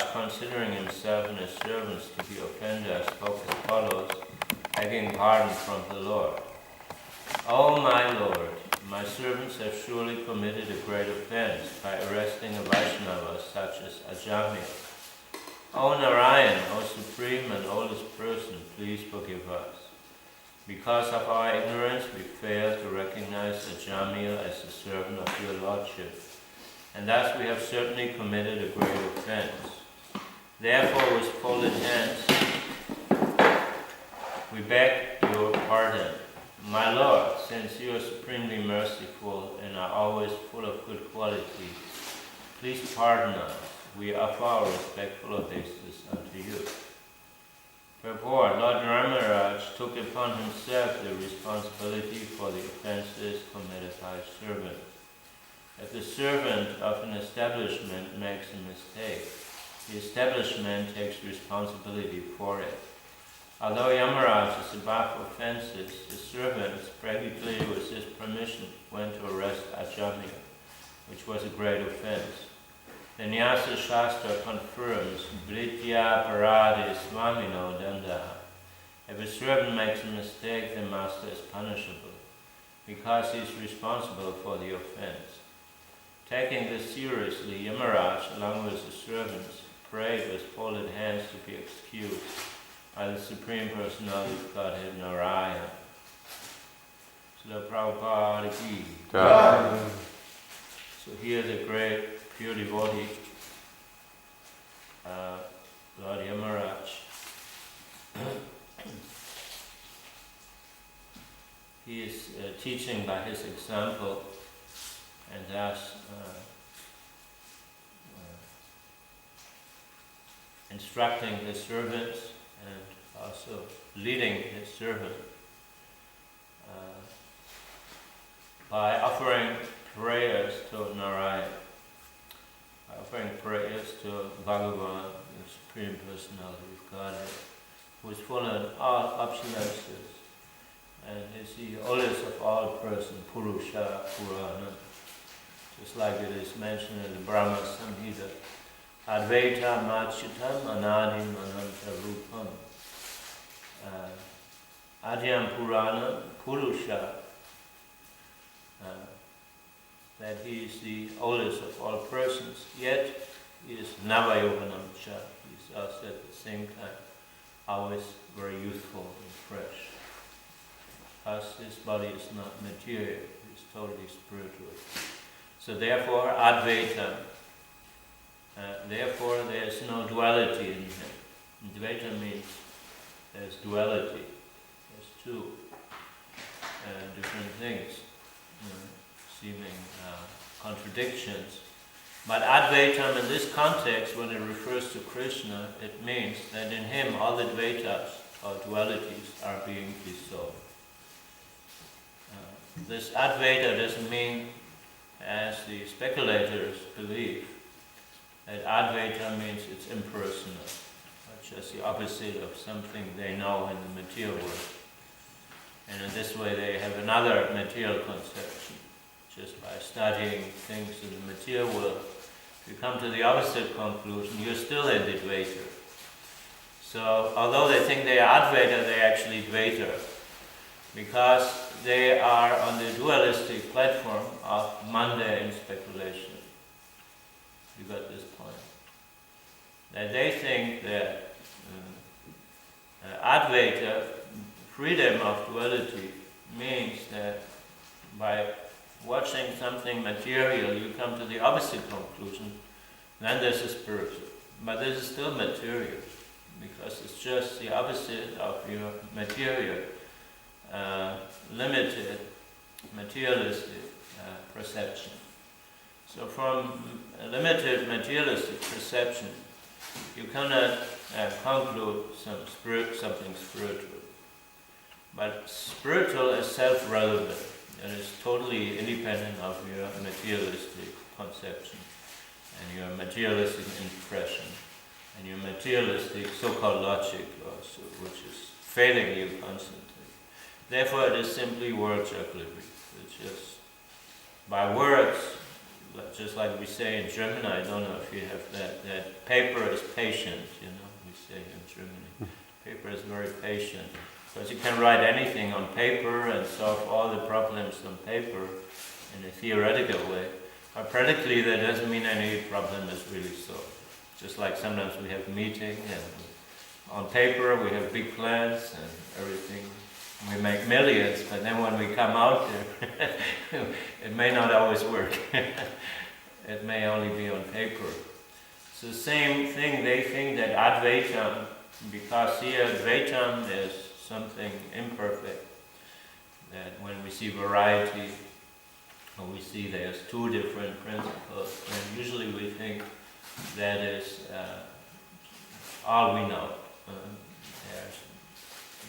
Yamaraj, considering himself and his servants to be offenders, spoke as follows, begging pardon from the Lord. O my Lord, my servants have surely committed a great offense by arresting a Vaishnava such as Ajamil. O Narayan, O Supreme and Oldest Person, please forgive us. Because of our ignorance, we failed to recognize Ajamil as the servant of your Lordship, and thus we have certainly committed a great offense. Therefore, with folded hands, we beg your pardon. My Lord, since you are supremely merciful and are always full of good qualities, please pardon us. We offer our respectful obeisances unto you. Purport: Lord Ramaraj took upon himself the responsibility for the offenses committed by his servant. If the servant of an establishment makes a mistake, the establishment takes responsibility for it. Although Yamaraj is above offenses, the servants, practically with his permission, went to arrest Ajamil, which was a great offense. The Nyasa Shastra confirms, Britya Parade Swamino Dandaha. If a servant makes a mistake, the master is punishable, because he is responsible for the offense. Taking this seriously, Yamaraj, along with the servants, prayed with folded hands to be excused by the Supreme Personality of Godhead, Narayan. Srila Prabhupada ki Jai. So here the great pure devotee, Lord Yamaraj, he is teaching by his example, and thus instructing his servants and also leading his servant by offering prayers to Narayan, by offering prayers to Bhagavan, the Supreme Personality of Godhead, who is full of all opulences and is the oldest of all persons, Purusha Purana. Just like it is mentioned in the Brahma Samhita, Advaita Machutam Anadim Ananta Rupam. Adyam Purana Purusha, that he is the oldest of all persons, yet he is Navayoganam Cha. He is also at the same time always very youthful and fresh. Because his body is not material, he is totally spiritual. So therefore, Advaita, therefore there is no duality in him. Dvaita means there is duality. There's two different things, seeming contradictions. But Advaitam in this context, when it refers to Krishna, it means that in him all the Dvaitas, or dualities, are being dissolved. This Advaita doesn't mean, as the speculators believe, that Advaita means it's impersonal, just the opposite of something they know in the material world. And in this way they have another material conception. Just by studying things in the material world, if you come to the opposite conclusion, you're still in the Dvaita. So although they think they are Advaita, they're actually Dvaita, because they are on the dualistic platform of mundane speculation. You got this point? That they think that Advaita, freedom of duality, means that by watching something material you come to the opposite conclusion, then this is spiritual. But this is still material, because it's just the opposite of your material, limited, materialistic perception. So from a limited materialistic perception, you cannot conclude something spiritual. But spiritual is self-relevant and is totally independent of your materialistic conception and your materialistic impression and your materialistic so-called logic also, which is failing you constantly. Therefore it is simply word jugglery. It's just by words just like we say in German, I don't know if you have that paper is patient, we say in Germany. Paper is very patient, because you can write anything on paper and solve all the problems on paper in a theoretical way. But practically that doesn't mean any problem is really solved. Just like sometimes we have meetings and on paper we have big plans and everything. We make millions, but then when we come out there, it may not always work. It may only be on paper. It's the same thing, they think that Advaitam, because here Advaitam is something imperfect, that when we see variety, or we see there's two different principles, and usually we think that is all we know.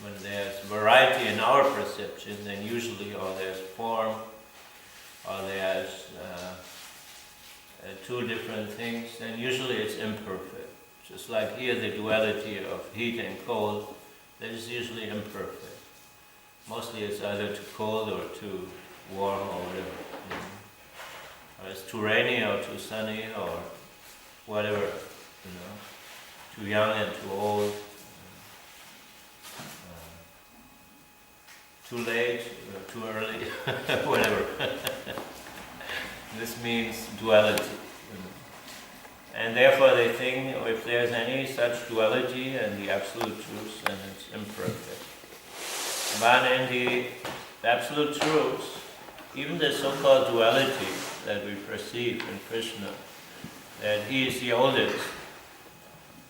When there's variety in our perception, then usually, or there's form, or there's two different things, then usually it's imperfect. Just like here, the duality of heat and cold, that is usually imperfect. Mostly it's either too cold or too warm or whatever. Or it's too rainy or too sunny or whatever, too young and too old. Too late, or too early, whatever. This means duality. And therefore they think if there's any such duality in the absolute truth, then it's imperfect. But in the absolute truth, even the so-called duality that we perceive in Krishna, that he is the oldest,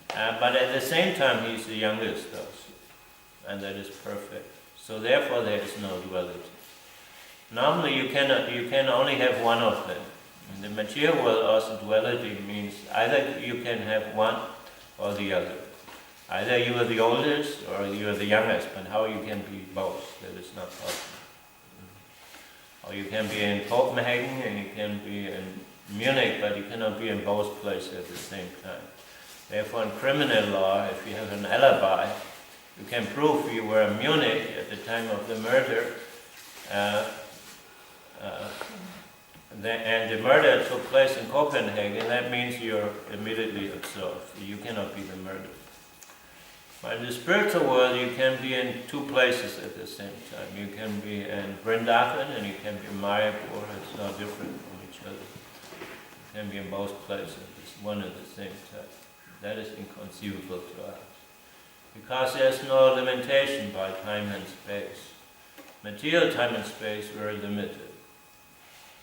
but at the same time he is the youngest also, and that is perfect. So therefore there is no duality. Normally you can only have one of them. In the material world also duality means either you can have one or the other. Either you are the oldest or you are the youngest, but how you can be both, that is not possible. Or you can be in Copenhagen and you can be in Munich, but you cannot be in both places at the same time. Therefore in criminal law, if you have an alibi, you can prove you were in Munich at the time of the murder, and the murder took place in Copenhagen. That means you're immediately absolved. You cannot be the murderer. But in the spiritual world, you can be in two places at the same time. You can be in Vrindavan and you can be in Mayapur. It's not different from each other. You can be in both places, one at the same time. That is inconceivable to us. Because there's no limitation by time and space. Material time and space are very limited.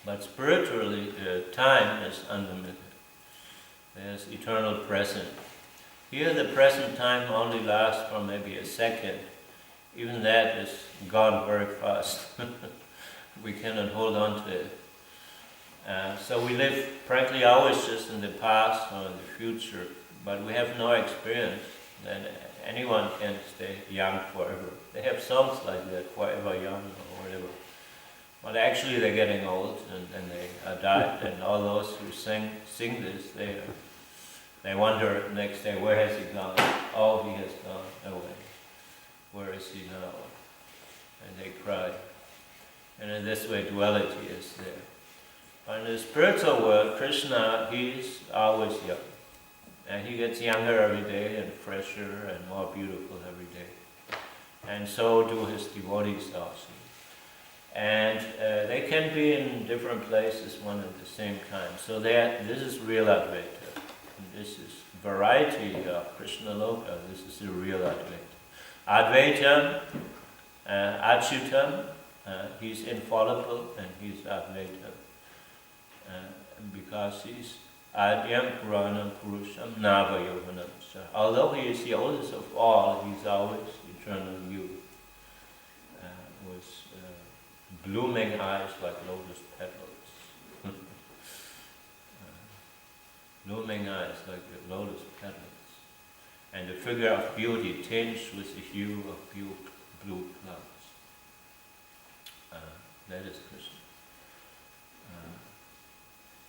But spiritually, time is unlimited. There's eternal present. Here the present time only lasts for maybe a second. Even that is gone very fast. We cannot hold on to it. So we live practically always just in the past or in the future, but we have no experience that anyone can stay young forever. They have songs like that, forever young or whatever. But actually they're getting old and they are died, and all those who sing this, they wonder the next day, where has he gone? Oh, he has gone away. Where is he now? And they cry. And in this way duality is there. But in the spiritual world, Krishna, he's always young. And he gets younger every day and fresher and more beautiful every day. And so do his devotees also. And they can be in different places one at the same time. So this is real Advaita. And this is variety of Krishna Loka. This is the real Advaita. Advaitam, Achyutam, he's infallible and he's Advaita. Because he's Adyam Puranam Purusham Navayovanam. So although he is the oldest of all, he's always eternal youth. With blooming eyes like lotus petals. Blooming eyes like lotus petals. And a figure of beauty tinged with the hue of blue clouds. That is Krishna.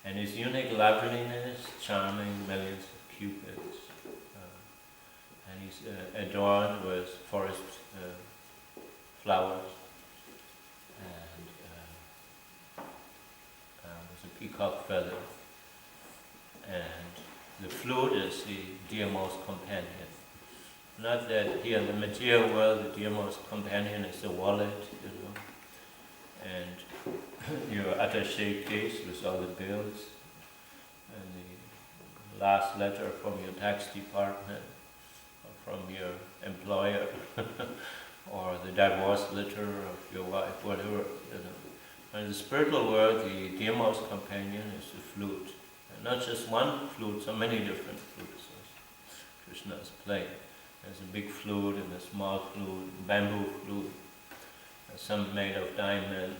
And his unique loveliness, charming millions of cupids. And he's adorned with forest flowers. And with a peacock feather. And the flute is the dearmost companion. Not that here in the material world the dearmost companion is the wallet, and your attaché case with all the bills, and the last letter from your tax department, or from your employer, or the divorce letter of your wife, whatever. In the spiritual world, the dearmost companion is the flute. And not just one flute, so many different flutes Krishna is playing. There's a big flute and a small flute, bamboo flute, some made of diamond,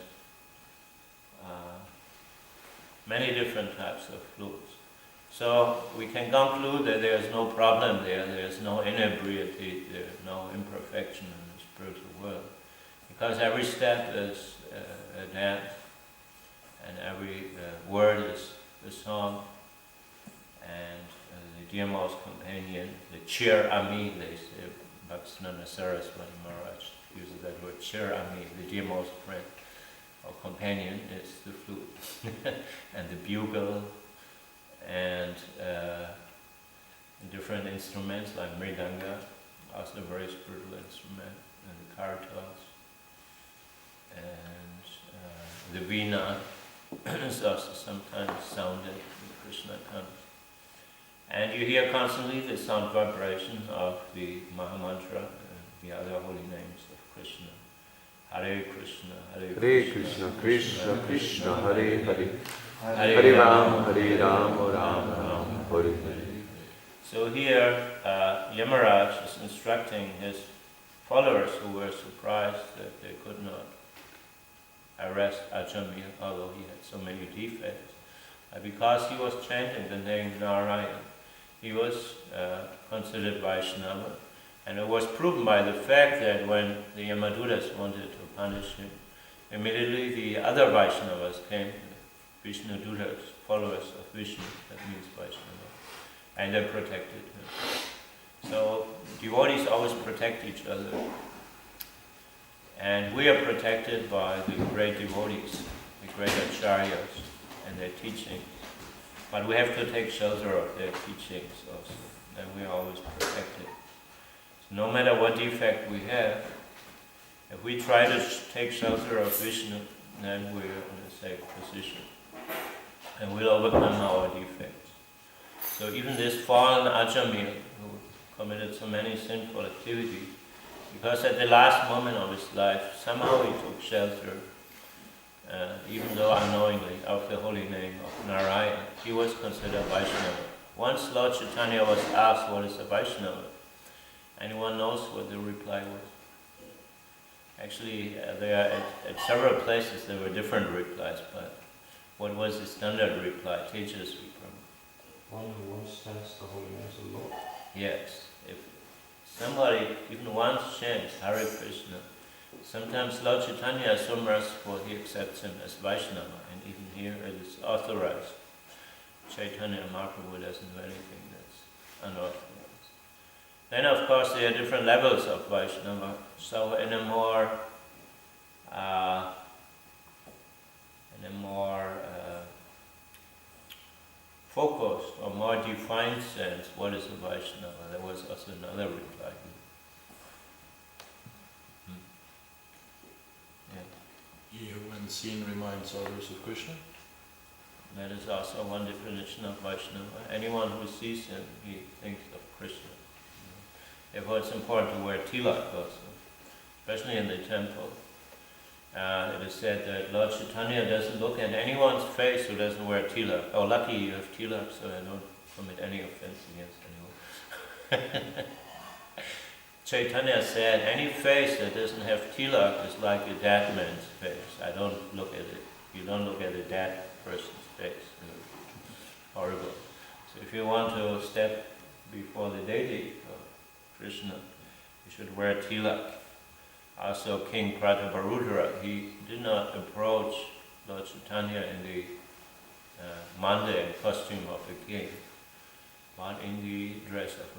many different types of flutes. So we can conclude that there is no problem there is no inebriety, there is no imperfection in the spiritual world. Because every step is a dance, and every word is a song, and the dearmost companion, the Chir Ami, they say, Bhaktivinoda Saraswati Maharaj uses that word, Chir Ami, the dearmost friend or companion is the flute, and the bugle, and different instruments like mridanga, also a very spiritual instrument, and the kartals, and the veena is also sometimes sounded when Krishna comes. And you hear constantly the sound vibration of the Mahamantra and the other holy names of Krishna. Hare Krishna, Hare Krishna, Krishna Krishna, Hare Hare, Hare Ram, Ram Ram, Hare Hare. So here, Yamaraj is instructing his followers who were surprised that they could not arrest Ajamil, although he had so many defects. Because he was chanting the name Narayan, he was considered Vaishnava. And it was proven by the fact that when the Yamadutas wanted to punish him, immediately the other Vaishnavas came, Vishnu Dutas, followers of Vishnu, that means Vaishnava, and they protected him. So devotees always protect each other. And we are protected by the great devotees, the great acharyas, and their teachings. But we have to take shelter of their teachings also, and we are always protected. So no matter what defect we have, if we try to take shelter of Vishnu, then we're in a safe position, and we'll overcome our defects. So even this fallen Ajamil, who committed so many sinful activities, because at the last moment of his life, somehow he took shelter, even though unknowingly, of the holy name of Narayan, he was considered Vaishnava. Once Lord Chaitanya was asked what is a Vaishnava, anyone knows what the reply was? Actually, there at several places there were different replies, but what was the standard reply? Tejas One who once chants the holy names of the Lord. Yes. If somebody even once chants Hare Krishna, sometimes Lord Chaitanya is so merciful, he accepts him as Vaishnava, and even here it is authorized. Chaitanya Mahaprabhu doesn't do anything that's unauthorized. Then of course there are different levels of Vaishnava. So in a more focused or more defined sense, what is a Vaishnava? There was also another reply. He who when seen reminds others of Krishna. That is also one definition of Vaishnava. Anyone who sees him, he thinks of Krishna. Therefore it's important to wear tilak also, especially in the temple. It is said that Lord Chaitanya doesn't look at anyone's face who doesn't wear tilak. Oh, lucky you have tilak, so I don't commit any offense against anyone. Chaitanya said, any face that doesn't have tilak is like a dead man's face. I don't look at it. You don't look at a dead person's face. Horrible. So if you want to step before the deity of Krishna, you should wear tilak. Also King Prataparudra, he did not approach Lord Chaitanya in the mundane costume of a king, but in the dress of a